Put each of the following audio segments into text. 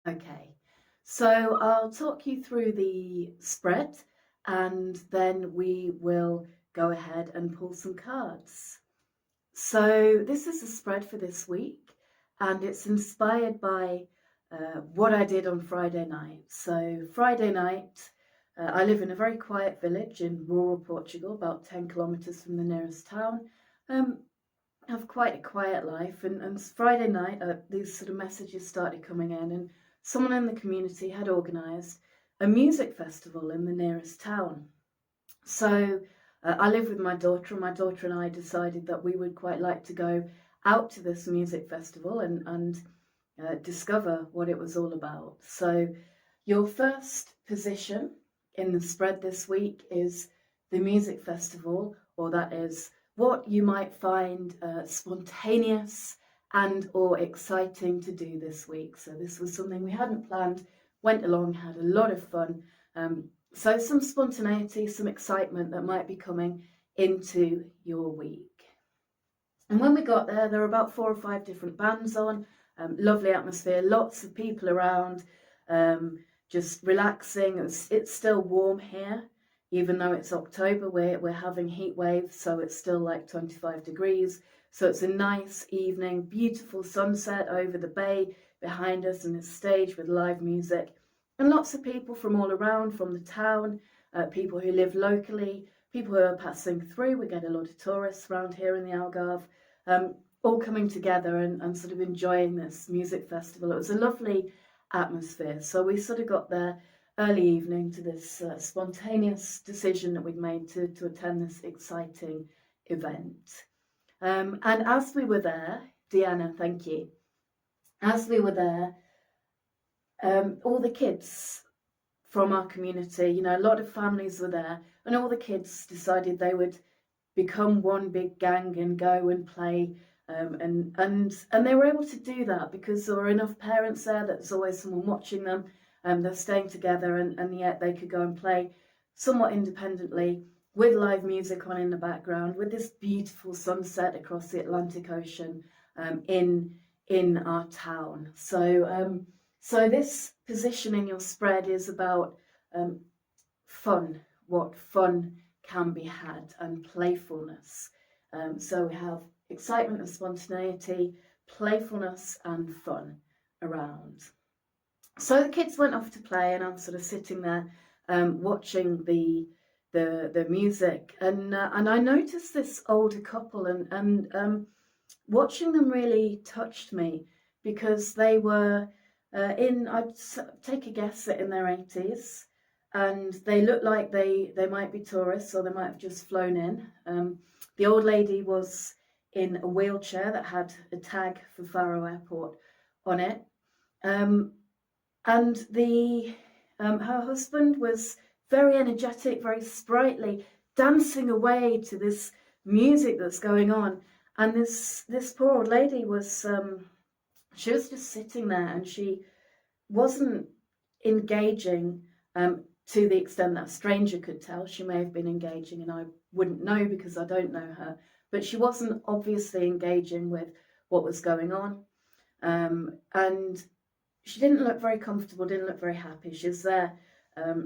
Okay, so I'll talk you through the spread and then we will go ahead and pull some cards. So this is the spread for this week and it's inspired by what I did on Friday night. So Friday night, I live in a very quiet village in rural Portugal, about 10 kilometers from the nearest town. Um, have quite a quiet life, and Friday night these sort of messages started coming in, and someone in the community had organised a music festival in the nearest town. So I live with my daughter, and my daughter and I decided that we would quite like to go out to this music festival and discover what it was all about. So your first position in the spread this week is the music festival, or that is what you might find spontaneous and or exciting to do this week. So this was something we hadn't planned, went along, had a lot of fun. So some spontaneity, some excitement that might be coming into your week. And when we got there, there were about 4 or 5 different bands on, lovely atmosphere, lots of people around, just relaxing. It's still warm here, even though it's October, we're having heat waves, so it's still like 25 degrees. So it's a nice evening, beautiful sunset over the bay behind us, and a stage with live music. And lots of people from all around, from the town, people who live locally, people who are passing through. We get a lot of tourists around here in the Algarve, all coming together and sort of enjoying this music festival. It was a lovely atmosphere. So we sort of got there early evening to this spontaneous decision that we'd made to attend this exciting event. And as we were there, Deanna, thank you. As we were there, all the kids from our community, you know, a lot of families were there, and all the kids decided they would become one big gang and go and play. And they were able to do that because there were enough parents there that there's always someone watching them. They're staying together, and yet they could go and play somewhat independently with live music on in the background, with this beautiful sunset across the Atlantic Ocean in our town. So this position in your spread is about fun, what fun can be had, and playfulness. So we have excitement and spontaneity, playfulness and fun around. So the kids went off to play, and I'm sort of sitting there watching the music, and I noticed this older couple, and watching them really touched me because they were I'd take a guess that in their 80s, and they looked like they might be tourists, or they might have just flown in. The old lady was in a wheelchair that had a tag for Faro Airport on it, and her husband was very energetic, very sprightly, dancing away to this music that's going on. And this poor old lady was she was just sitting there, and she wasn't engaging to the extent that a stranger could tell. She may have been engaging, and I wouldn't know because I don't know her, but she wasn't obviously engaging with what was going on. And she didn't look very comfortable, didn't look very happy. She was there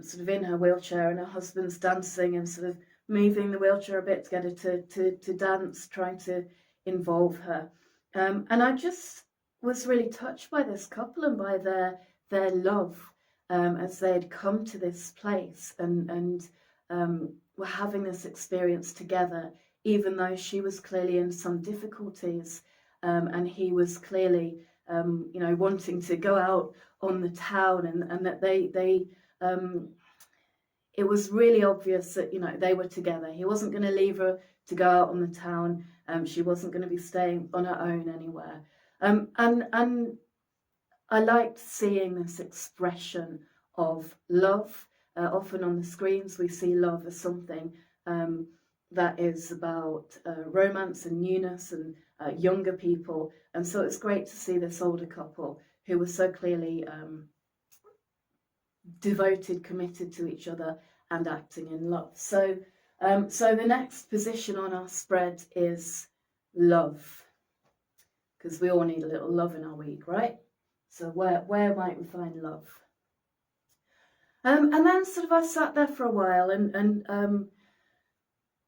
sort of in her wheelchair, and her husband's dancing and sort of moving the wheelchair a bit to get her to dance, trying to involve her. And I just was really touched by this couple and by their love as they had come to this place and were having this experience together, even though she was clearly in some difficulties, and he was clearly wanting to go out on the town, and that they it was really obvious that they were together. He wasn't going to leave her to go out on the town. She wasn't going to be staying on her own anywhere. And I liked seeing this expression of love. Often on the screens we see love as something that is about romance and newness and younger people. And so it's great to see this older couple who was so clearly devoted, committed to each other and acting in love. So the next position on our spread is love, because we all need a little love in our week, right? So where might we find love? And then sort of I sat there for a while, and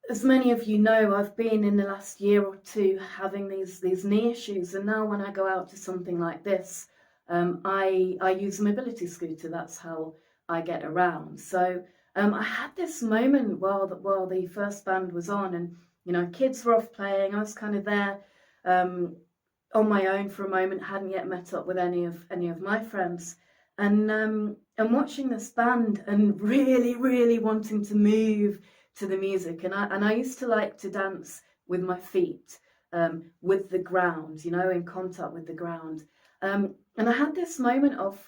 as many of you know, I've been in the last year or two having these knee issues, and now when I go out to something like this, I use a mobility scooter. That's how I get around. So I had this moment while the first band was on, and kids were off playing. I was kind of there on my own for a moment. Hadn't yet met up with any of my friends, and watching this band and really wanting to move to the music, and I used to like to dance with my feet, with the ground, in contact with the ground, and I had this moment of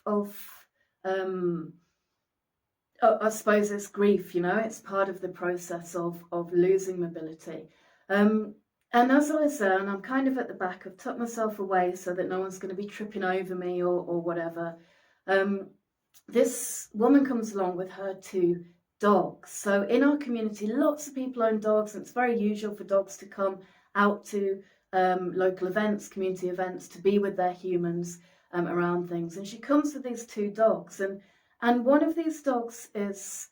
I suppose it's grief, it's part of the process of losing mobility, and as I was there, and I'm kind of at the back, I've tucked myself away so that no one's going to be tripping over me or whatever. This woman comes along with her two dogs. So in our community, lots of people own dogs, and it's very usual for dogs to come out to local events, community events, to be with their humans around things. And she comes with these two dogs, and one of these dogs is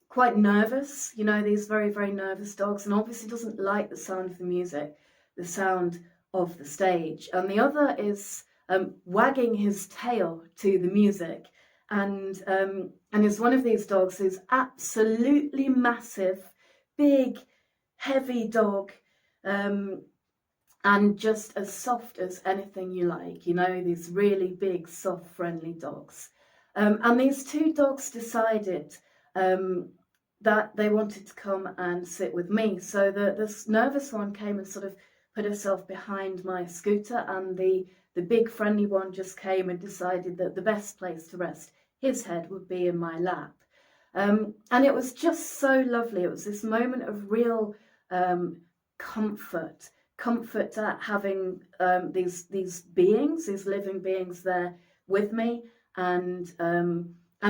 quite nervous, these very nervous dogs, and obviously doesn't like the sound of the music, the sound of the stage. And the other is wagging his tail to the music, and is one of these dogs who's absolutely massive, big, heavy dog, and just as soft as anything you like, these really big, soft, friendly dogs. And these two dogs decided that they wanted to come and sit with me. So this nervous one came and sort of put herself behind my scooter, and the big friendly one just came and decided that the best place to rest his head would be in my lap. And it was just so lovely. It was this moment of real comfort at having these beings, these living beings there with me, and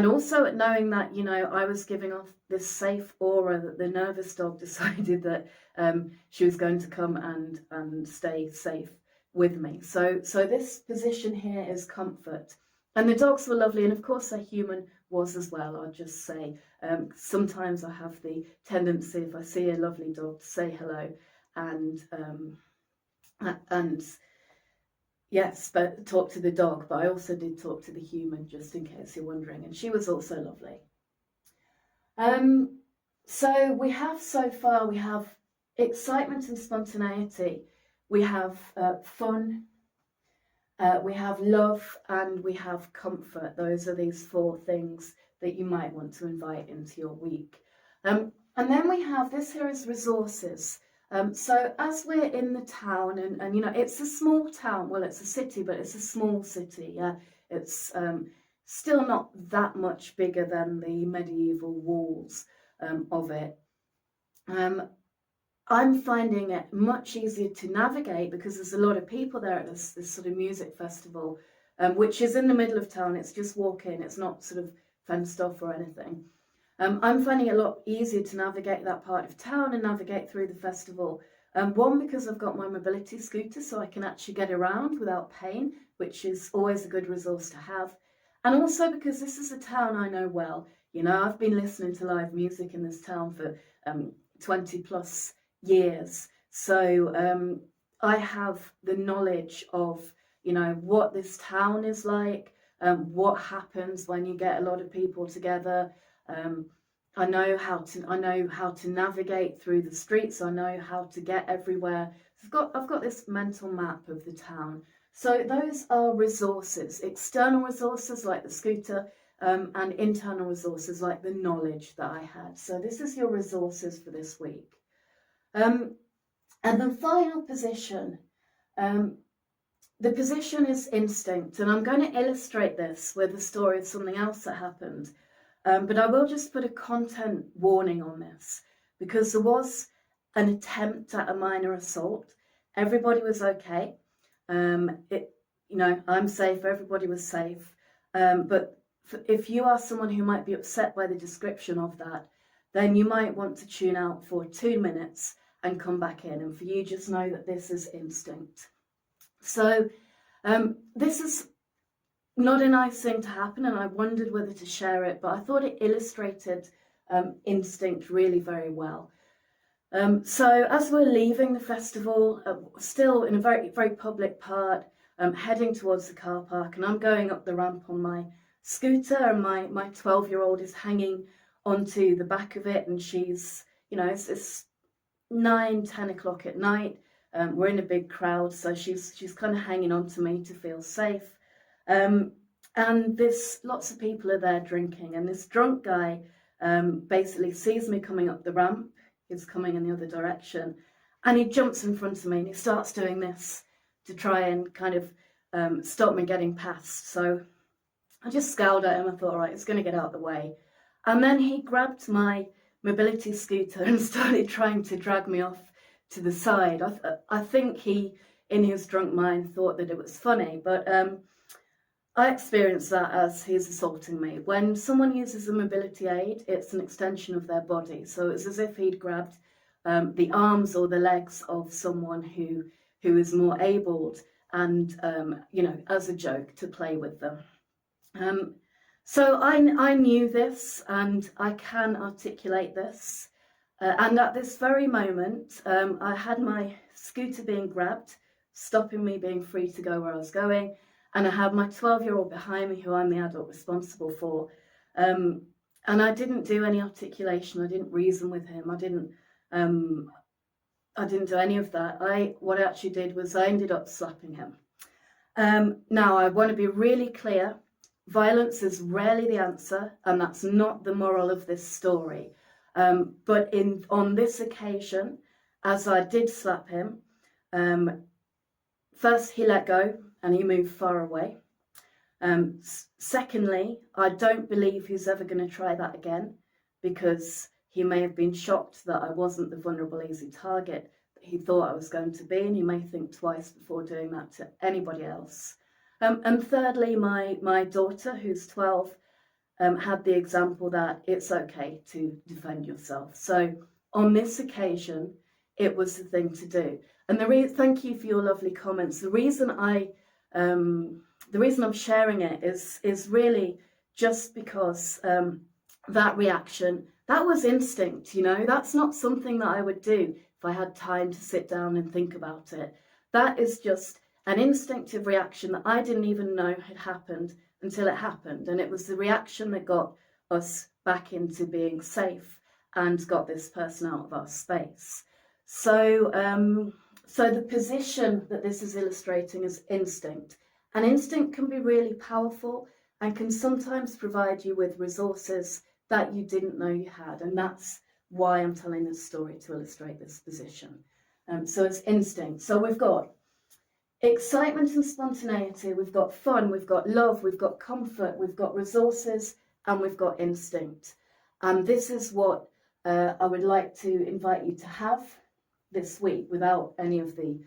also at knowing that, I was giving off this safe aura, that the nervous dog decided that she was going to come and stay safe with me. So this position here is comfort. And the dogs were lovely, and of course their human was as well, I'll just say. Sometimes I have the tendency, if I see a lovely dog, to say hello, and yes, but talk to the dog, but I also did talk to the human, just in case you're wondering, and she was also lovely. So we have excitement and spontaneity, we have fun, we have love, and we have comfort. Those are these four things that you might want to invite into your week. And then we have, this here is resources. So as we're in the town, and it's a small town, well, it's a city, but it's a small city. Yeah, it's still not that much bigger than the medieval walls of it. I'm finding it much easier to navigate because there's a lot of people there at this sort of music festival, which is in the middle of town. It's just walk in, it's not sort of fenced off or anything. I'm finding it a lot easier to navigate that part of town and navigate through the festival. One, because I've got my mobility scooter, so I can actually get around without pain, which is always a good resource to have. And also because this is a town I know well. I've been listening to live music in this town for 20 plus years. So I have the knowledge of, what this town is like, what happens when you get a lot of people together. I know how to navigate through the streets. I know how to get everywhere. I've got this mental map of the town. So those are resources, external resources like the scooter, and internal resources like the knowledge that I had. So this is your resources for this week. And the final position, the position is instinct, and I'm going to illustrate this with a story of something else that happened. But I will just put a content warning on this, because there was an attempt at a minor assault. Everybody was okay. I'm safe. Everybody was safe. But if you are someone who might be upset by the description of that, then you might want to tune out for 2 minutes and come back in. And for you, just know that this is instinct. So This is not a nice thing to happen, and I wondered whether to share it, but I thought it illustrated instinct really very well. So as we're leaving the festival, still in a very, very public part, heading towards the car park, and I'm going up the ramp on my scooter, and my 12-year-old is hanging onto the back of it, and she's, it's 9-10 o'clock at night. We're in a big crowd, so she's kind of hanging on to me to feel safe. And there's lots of people are there drinking, and this drunk guy basically sees me coming up the ramp. He's coming in the other direction, and he jumps in front of me and he starts doing this to try and kind of stop me getting past. So I just scowled at him. I thought, all right, it's going to get out of the way. And then he grabbed my mobility scooter and started trying to drag me off to the side. I think he, in his drunk mind, thought that it was funny, but I experienced that as he's assaulting me. When someone uses a mobility aid, it's an extension of their body. So it's as if he'd grabbed the arms or the legs of someone who is more abled, and as a joke to play with them. So I knew this, and I can articulate this. And at this very moment, I had my scooter being grabbed, stopping me being free to go where I was going. And I had my 12-year-old behind me, who I'm the adult responsible for. And I didn't do any articulation. I didn't reason with him. I didn't do any of that. What I actually did was I ended up slapping him. Now, I want to be really clear. Violence is rarely the answer, and that's not the moral of this story. But on this occasion, as I did slap him, first he let go and he moved far away. Secondly, I don't believe he's ever going to try that again, because he may have been shocked that I wasn't the vulnerable, easy target that he thought I was going to be, and he may think twice before doing that to anybody else. And thirdly, my daughter, who's 12, had the example that it's okay to defend yourself. So on this occasion, it was the thing to do. And thank you for your lovely comments. The reason I'm sharing it is really just because that reaction, that was instinct, that's not something that I would do if I had time to sit down and think about it. That is just an instinctive reaction that I didn't even know had happened until it happened. And it was the reaction that got us back into being safe and got this person out of our space. So the position that this is illustrating is instinct. And instinct can be really powerful and can sometimes provide you with resources that you didn't know you had. And that's why I'm telling this story, to illustrate this position. So it's instinct. So we've got excitement and spontaneity, we've got fun, we've got love, we've got comfort, we've got resources, and we've got instinct. And this is what I would like to invite you to have this week, without any of the,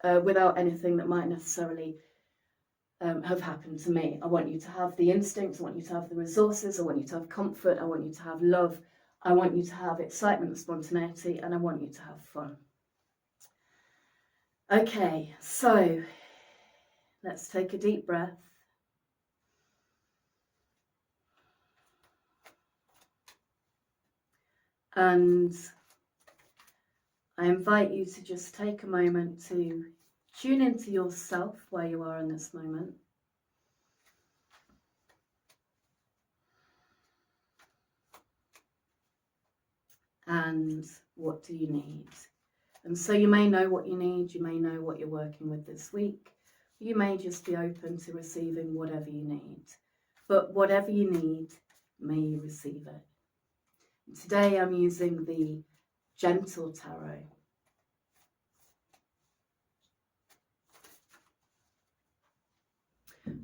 without anything that might necessarily have happened to me. I want you to have the instincts, I want you to have the resources, I want you to have comfort, I want you to have love, I want you to have excitement and spontaneity, and I want you to have fun. Okay, so let's take a deep breath. And I invite you to just take a moment to tune into yourself, where you are in this moment. And what do you need? And so you may know what you need, you may know what you're working with this week. You may just be open to receiving whatever you need. But whatever you need, may you receive it. And today I'm using the Gentle Tarot.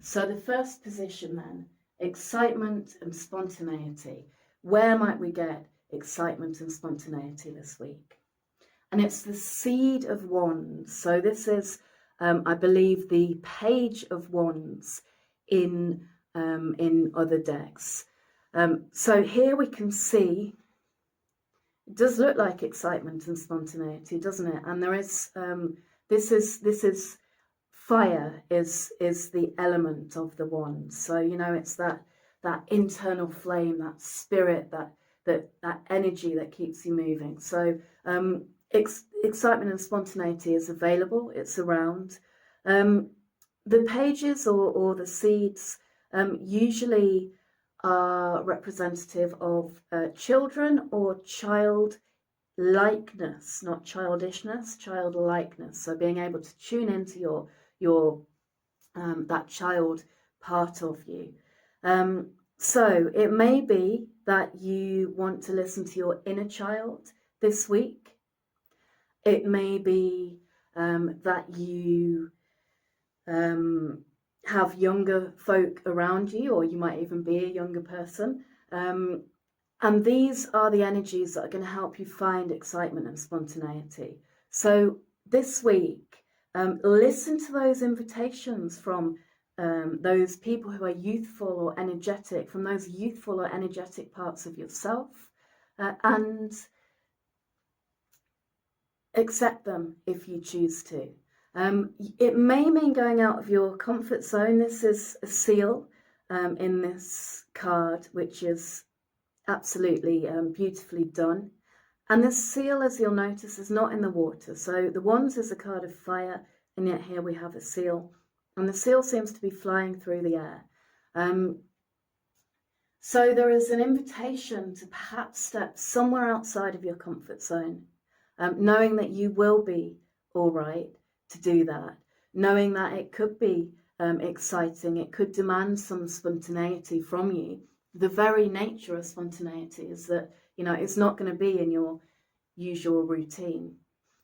So the first position then, excitement and spontaneity. Where might we get excitement and spontaneity this week? And it's the Seed of Wands. So this is, I believe, the Page of Wands in other decks. So here we can see, it does look like excitement and spontaneity, doesn't it? And there is this is fire is the element of the wand. So it's that internal flame, that spirit, that energy that keeps you moving. So excitement and spontaneity is available. It's around. The pages or the seeds usually are representative of children or child likeness, not childishness, childlikeness. So being able to tune into your that child part of you. So it may be that you want to listen to your inner child this week. It may be that you have younger folk around you, or you might even be a younger person. And these are the energies that are going to help you find excitement and spontaneity. So this week, listen to those invitations from those people who are youthful or energetic, from those youthful or energetic parts of yourself, and accept them if you choose to. It may mean going out of your comfort zone. This is a seal in this card, which is absolutely beautifully done. And this seal, as you'll notice, is not in the water. So the wands is a card of fire, and yet here we have a seal. And the seal seems to be flying through the air. So there is an invitation to perhaps step somewhere outside of your comfort zone, knowing that you will be all right to do that, knowing that it could be exciting, it could demand some spontaneity from you. The very nature of spontaneity is that, it's not going to be in your usual routine.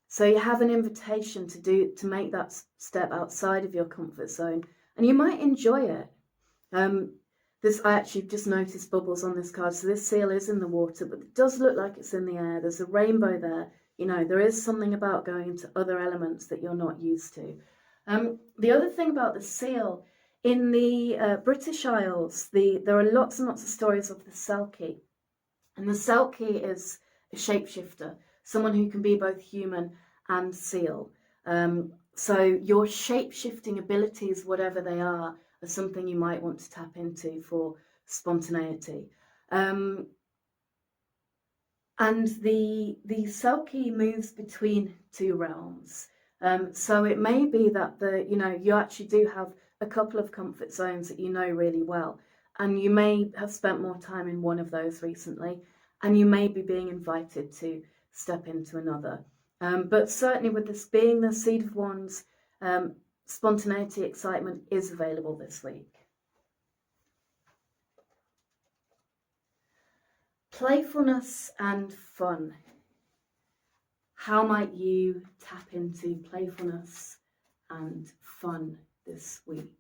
So you have an invitation to make that step outside of your comfort zone, and you might enjoy it. I actually just noticed bubbles on this card. So this seal is in the water, but it does look like it's in the air. There's a rainbow there. There is something about going into other elements that you're not used to. The other thing about the seal, in the British Isles, there are lots and lots of stories of the selkie. And the selkie is a shapeshifter, someone who can be both human and seal. So your shape-shifting abilities, whatever they are something you might want to tap into for spontaneity. And the selkie moves between two realms. So it may be that you actually do have a couple of comfort zones that you know really well, and you may have spent more time in one of those recently, and you may be being invited to step into another. But certainly with this being the Seed of Wands, spontaneity, excitement is available this week. Playfulness and fun. How might you tap into playfulness and fun this week?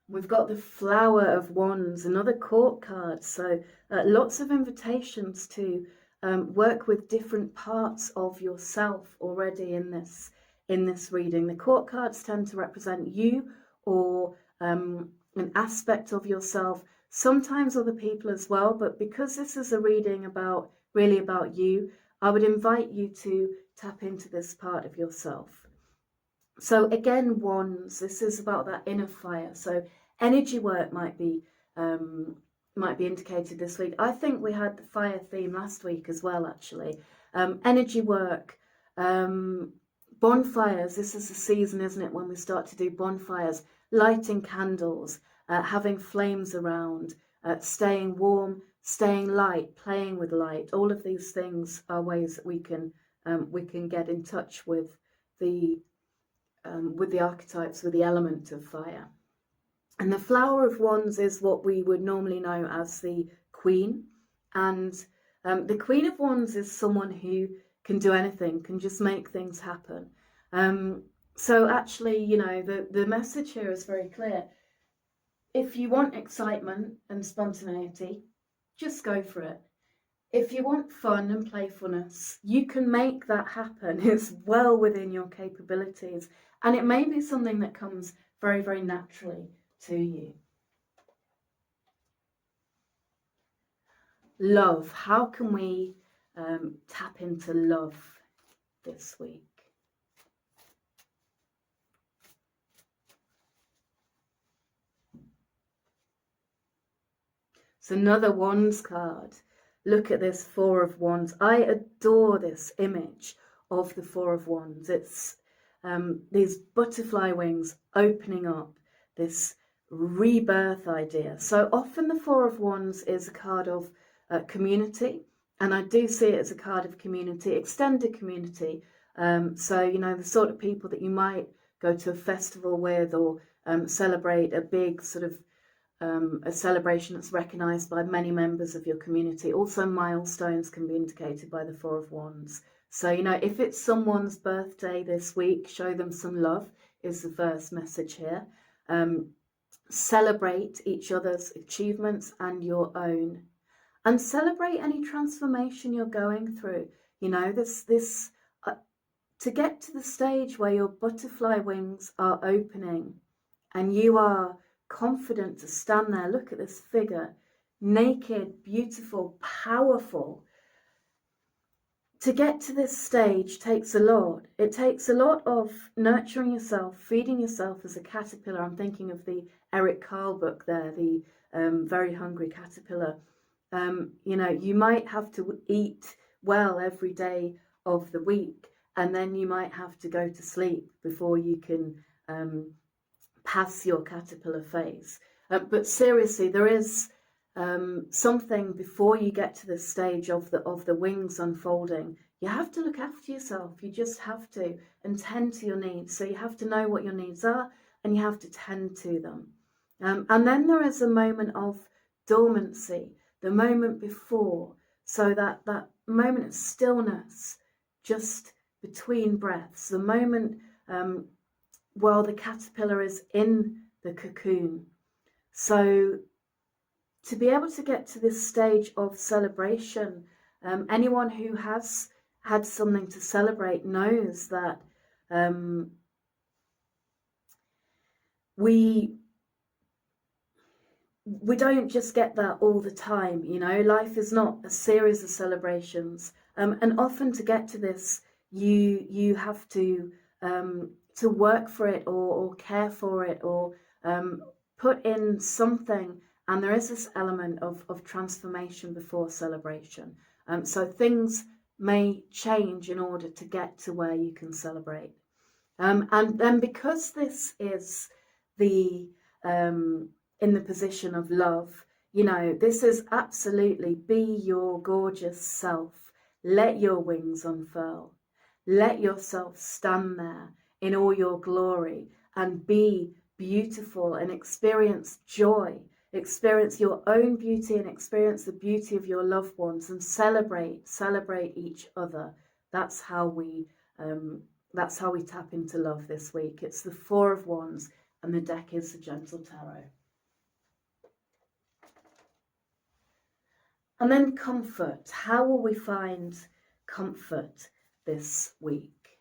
We've got the Flower of Wands, another court card. So lots of invitations to work with different parts of yourself already in this reading. The court cards tend to represent you or an aspect of yourself, sometimes other people as well. But because this is a reading really about you, I would invite you to tap into this part of yourself. So again, wands, this is about that inner fire. So energy work might be indicated this week. I think we had the fire theme last week as well, actually. Energy work, bonfires. This is the season, isn't it, when we start to do bonfires, lighting candles, having flames around, staying warm, staying light, playing with light. All of these things are ways that we can get in touch with the archetypes, with the element of fire. And the Flower of Wands is what we would normally know as the Queen. And the Queen of Wands is someone who can do anything, can just make things happen. So actually, the message here is very clear. If you want excitement and spontaneity, just go for it. If you want fun and playfulness, you can make that happen. It's well within your capabilities. And it may be something that comes very, very naturally to you. love. How can we tap into love this week? It's another Wands card. Look at this Four of Wands. I adore this image of the Four of Wands. It's these butterfly wings opening up, this rebirth idea. So often the Four of Wands is a card of community, and I do see it as a card of community, extended community. So, you know, the sort of people that you might go to a festival with, or celebrate a big sort of a celebration that's recognised by many members of your community. Also, milestones can be indicated by the Four of Wands. So, you know, if it's someone's birthday this week, show them some love is the first message here. Celebrate each other's achievements and your own. And celebrate any transformation you're going through. You know, to get to the stage where your butterfly wings are opening and you are confident to stand there. Look at this figure, naked, beautiful, powerful. To get to this stage takes a lot. It takes a lot of nurturing yourself, feeding yourself as a caterpillar. I'm thinking of the Eric Carle book there, the Very Hungry Caterpillar. You know, you might have to eat well every day of the week, and then you might have to go to sleep before you can pass your caterpillar phase. But seriously, there is something before you get to this stage of the wings unfolding. You have to look after yourself. You just have to, and tend to your needs. So you have to know what your needs are, and you have to tend to them. And then there is a moment of dormancy, the moment before. So that moment of stillness, just between breaths, the moment while the caterpillar is in the cocoon. So to be able to get to this stage of celebration, anyone who has had something to celebrate knows that we don't just get that all the time. You know, life is not a series of celebrations, and often to get to this, you have to work for it, or care for it, or put in something. And there is this element of transformation before celebration. So things may change in order to get to where you can celebrate. And then because this is the in the position of love, you know, this is absolutely be your gorgeous self. Let your wings unfurl. Let yourself stand there in all your glory and be beautiful and experience joy. Experience your own beauty and experience the beauty of your loved ones, and celebrate each other. That's how we tap into love this week. It's the Four of Wands, and the deck is the Gentle Tarot. And then comfort. How will we find comfort this week?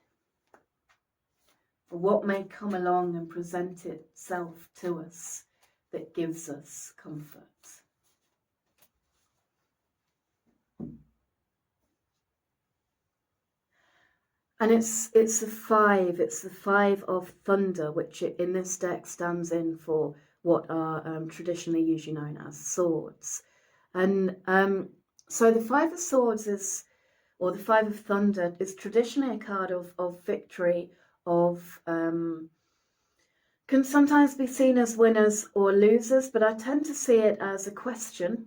For what may come along and present itself to us that gives us comfort. And it's the five of thunder, which in this deck stands in for what are traditionally usually known as swords. And so the Five of Swords is, or the Five of Thunder, is traditionally a card of victory, of can sometimes be seen as winners or losers, but I tend to see it as a question.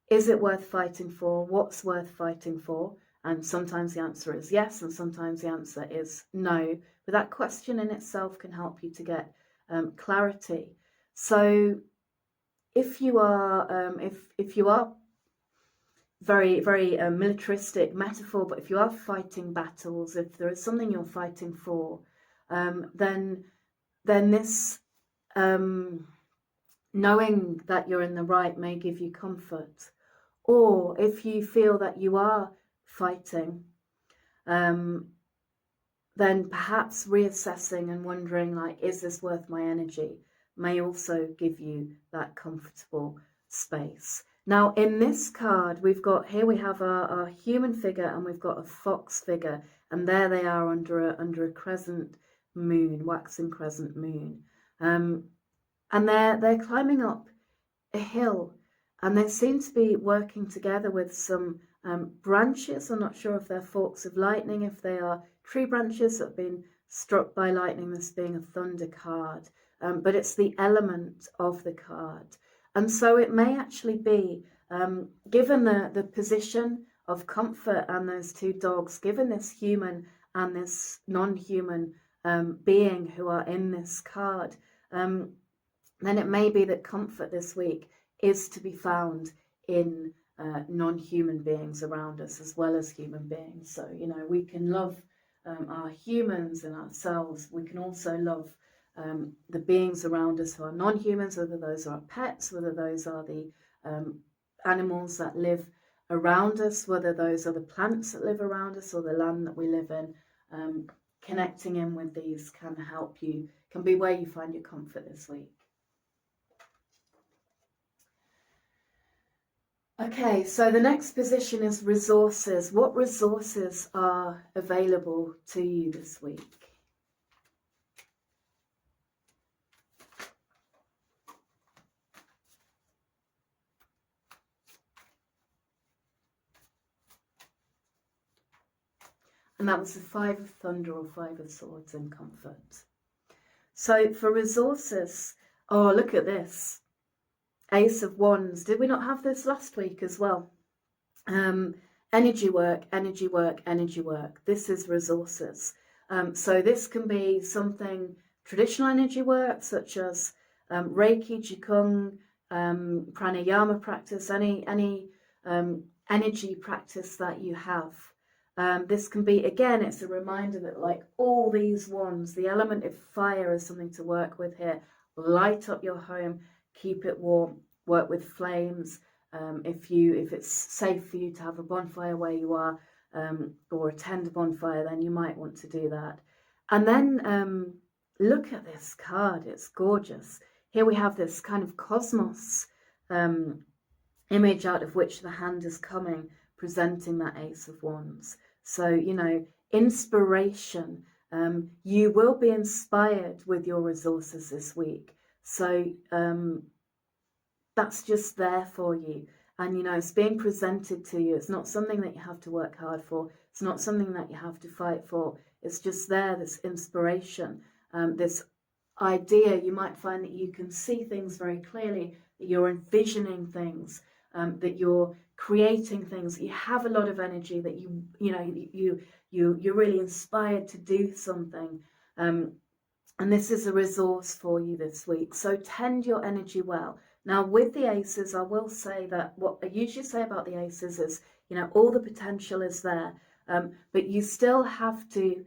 Is it worth fighting for? What's worth fighting for? And sometimes the answer is yes, and sometimes the answer is no. But that question in itself can help you to get clarity. So if you are if you are very militaristic metaphor, but if you are fighting battles, if there is something you're fighting for, then this knowing that you're in the right may give you comfort. Or if you feel that you are fighting, then perhaps reassessing and wondering, like, is this worth my energy, may also give you that comfortable space. Now in this card, we have our human figure, and we've got a fox figure, and there they are under a crescent moon, waxing crescent moon. And they're climbing up a hill, and they seem to be working together with some branches. I'm not sure if they're forks of lightning, if they are tree branches that have been struck by lightning, this being a thunder card. But it's the element of the card. And so it may actually be, given the position of comfort and those two dogs, given this human and this non-human being who are in this card, then it may be that comfort this week is to be found in non-human beings around us as well as human beings. So, we can love our humans and ourselves. We can also love the beings around us who are non-humans, whether those are our pets, whether those are the animals that live around us, whether those are the plants that live around us or the land that we live in. Connecting in with these can help you, can be where you find your comfort this week. Okay, so the next position is resources. What resources are available to you this week? And that was the Five of Thunder or Five of Swords in comfort. So for resources, oh, look at this. Ace of Wands. Did we not have this last week as well? Energy work, energy work, energy work. This is resources. So this can be something traditional energy work, such as Reiki, Qigong, pranayama practice, any energy practice that you have. This can be, again, it's a reminder that like all these wands, the element of fire is something to work with here. Light up your home, keep it warm, work with flames. If it's safe for you to have a bonfire where you are, or attend a bonfire, then you might want to do that. And then look at this card, it's gorgeous. Here we have this kind of cosmos image out of which the hand is coming, presenting that Ace of Wands. So, inspiration. You will be inspired with your resources this week. So that's just there for you. And, it's being presented to you. It's not something that you have to work hard for. It's not something that you have to fight for. It's just there, this inspiration, this idea. You might find that you can see things very clearly, that you're envisioning things, that you're creating things, that you have a lot of energy, that you're really inspired to do something. And this is a resource for you this week. So tend your energy well. Now, with the aces, I will say that what I usually say about the aces is, all the potential is there, but you still have to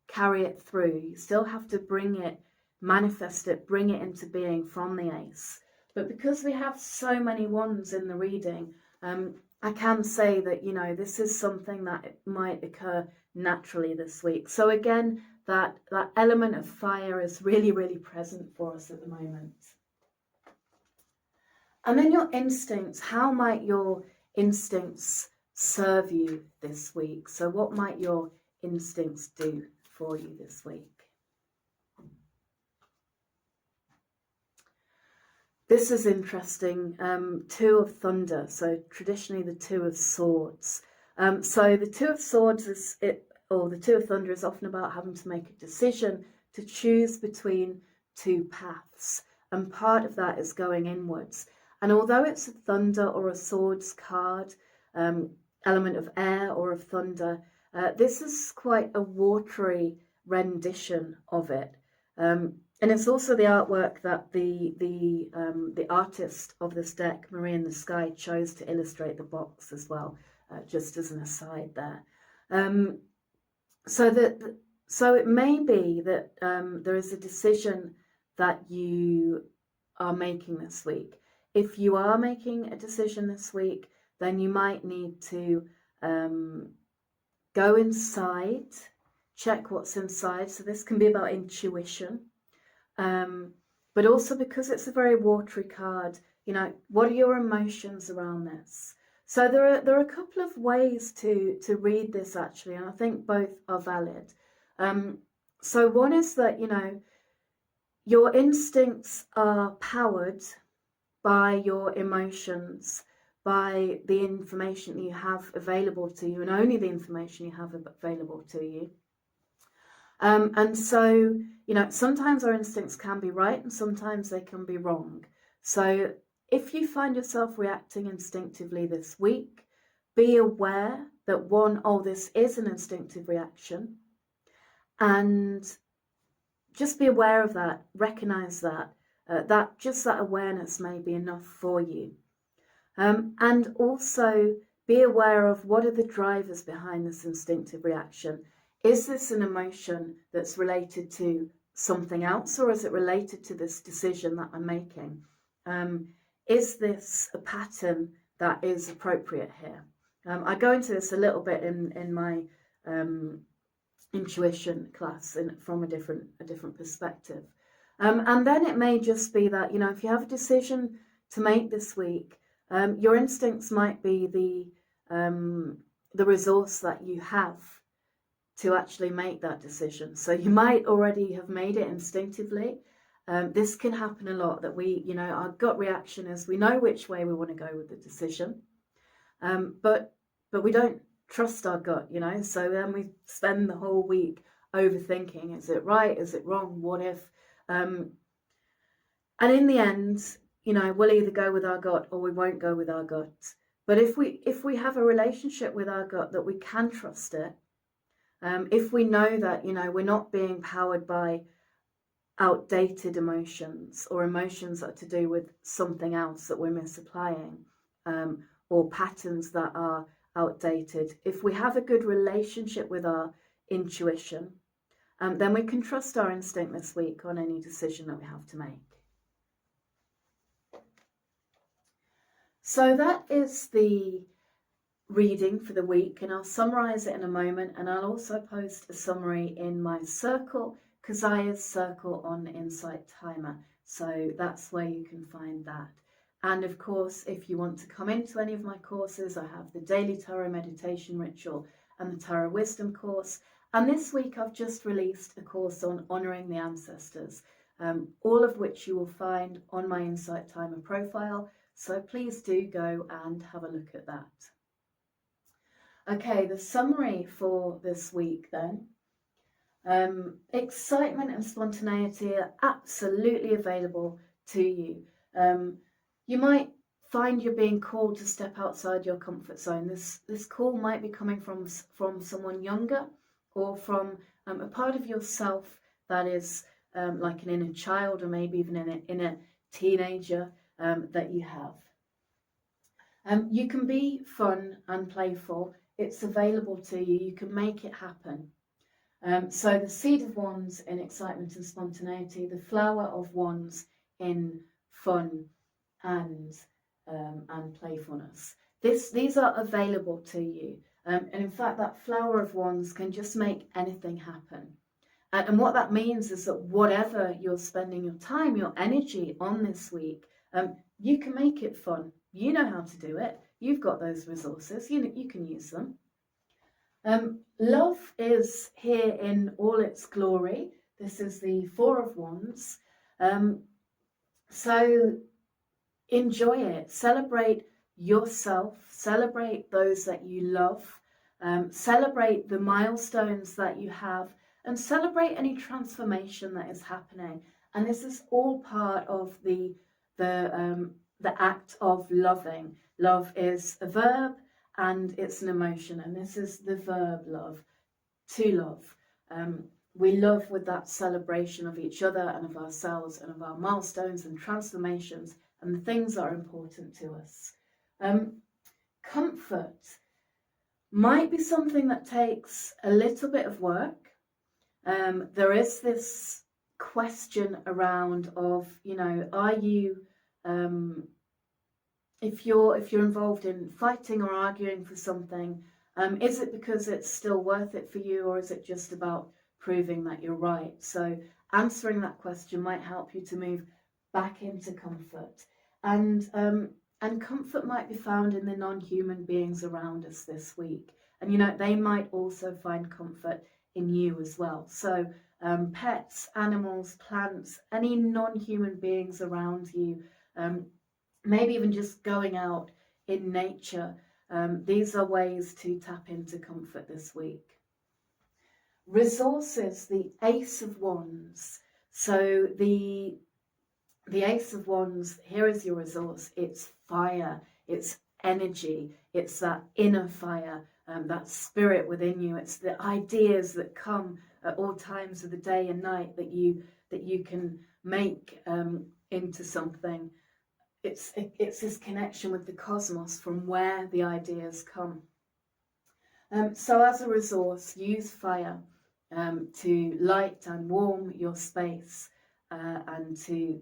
carry it through. You still have to bring it, manifest it, bring it into being from the ace. But because we have so many wands in the reading, I can say that, this is something that might occur naturally this week. So again, that element of fire is really, really present for us at the moment. And then your instincts, how might your instincts serve you this week? So what might your instincts do for you this week? This is interesting. Two of Thunder, so traditionally the Two of Swords. So the Two of Swords or the Two of Thunder is often about having to make a decision to choose between two paths. And part of that is going inwards. And although it's a thunder or a swords card, element of air or of thunder, this is quite a watery rendition of it. And it's also the artwork that the artist of this deck, Marie in the Sky, chose to illustrate the box as well, just as an aside there. So it may be that there is a decision that you are making this week. If you are making a decision this week, then you might need to go inside, check what's inside. So this can be about intuition. But also because it's a very watery card, what are your emotions around this? So there are a couple of ways to read this actually, and I think both are valid. So one is that, your instincts are powered by your emotions, by the information that you have available to you, and only the information you have available to you. And so, sometimes our instincts can be right and sometimes they can be wrong. So if you find yourself reacting instinctively this week, be aware that this is an instinctive reaction, and just be aware of that, recognize that, that awareness may be enough for you. And also be aware of what are the drivers behind this instinctive reaction. Is this an emotion that's related to something else, or is it related to this decision that I'm making? Is this a pattern that is appropriate here? I go into this a little bit in my intuition class from a different perspective. And then it may just be that, if you have a decision to make this week, your instincts might be the resource that you have to actually make that decision. So you might already have made it instinctively. This can happen a lot, that our gut reaction is we know which way we want to go with the decision, but we don't trust our gut, so then we spend the whole week overthinking, is it right, is it wrong, what if? And in the end, we'll either go with our gut or we won't go with our gut. But if we have a relationship with our gut, that we can trust it, if we know that, we're not being powered by outdated emotions or emotions that are to do with something else that we're misapplying, or patterns that are outdated. If we have a good relationship with our intuition, then we can trust our instinct this week on any decision that we have to make. So that is the reading for the week, and I'll summarize it in a moment, and I'll also post a summary in my circle, Keziah's circle on Insight Timer. So that's where you can find that. And of course, if you want to come into any of my courses, I have the Daily Tarot Meditation Ritual and the Tarot Wisdom course. And this week I've just released a course on honouring the ancestors, all of which you will find on my Insight Timer profile. So please do go and have a look at that. Okay, the summary for this week then. Excitement and spontaneity are absolutely available to you. You might find you're being called to step outside your comfort zone. This call might be coming from someone younger, or from a part of yourself that is like an inner child, or maybe even an inner teenager that you have. You can be fun and playful. It's available to you. You can make it happen. So the Seed of Wands in excitement and spontaneity, the Flower of Wands in fun and playfulness. These are available to you. And in fact, that Flower of Wands can just make anything happen. And what that means is that whatever you're spending your time, your energy on this week, you can make it fun. You know how to do it. You've got those resources. You can use them. Love is here in all its glory. This is the Four of Wands. So enjoy it. Celebrate yourself. Celebrate those that you love. Celebrate the milestones that you have, and celebrate any transformation that is happening. And this is all part of the act of loving. Love is a verb and it's an emotion, and this is the verb love, to love. We love with that celebration of each other and of ourselves and of our milestones and transformations and the things that are important to us. Comfort might be something that takes a little bit of work. There is this question around of, are you, if you're involved in fighting or arguing for something, is it because it's still worth it for you, or is it just about proving that you're right? So answering that question might help you to move back into comfort. And comfort might be found in the non-human beings around us this week. And, you know, they might also find comfort in you as well. So pets, animals, plants, any non-human beings around you, maybe even just going out in nature. These are ways to tap into comfort this week. Resources, the Ace of Wands. So the Ace of Wands, here is your resource. It's fire, it's energy, it's that inner fire, that spirit within you. It's the ideas that come at all times of the day and night that you can make into something. It's this connection with the cosmos from where the ideas come. So as a resource, use fire to light and warm your space and to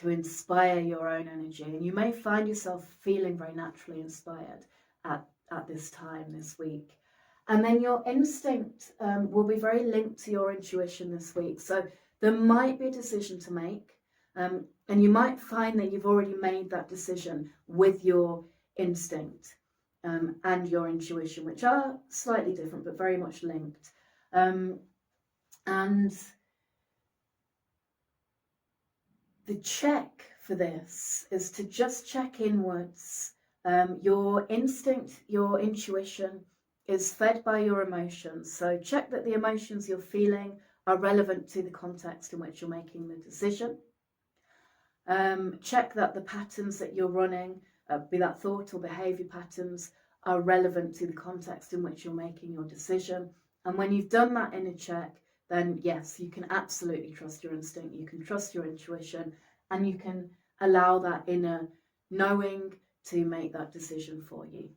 inspire your own energy. And you may find yourself feeling very naturally inspired at this time this week. And then your instinct will be very linked to your intuition this week. So there might be a decision to make, and you might find that you've already made that decision with your instinct and your intuition, which are slightly different but very much linked. And the check for this is to just check inwards. Your instinct, your intuition is fed by your emotions. So check that the emotions you're feeling are relevant to the context in which you're making the decision. Check that the patterns that you're running, be that thought or behavior patterns, are relevant to the context in which you're making your decision. And when you've done that inner check, then yes, you can absolutely trust your instinct, you can trust your intuition, and you can allow that inner knowing to make that decision for you.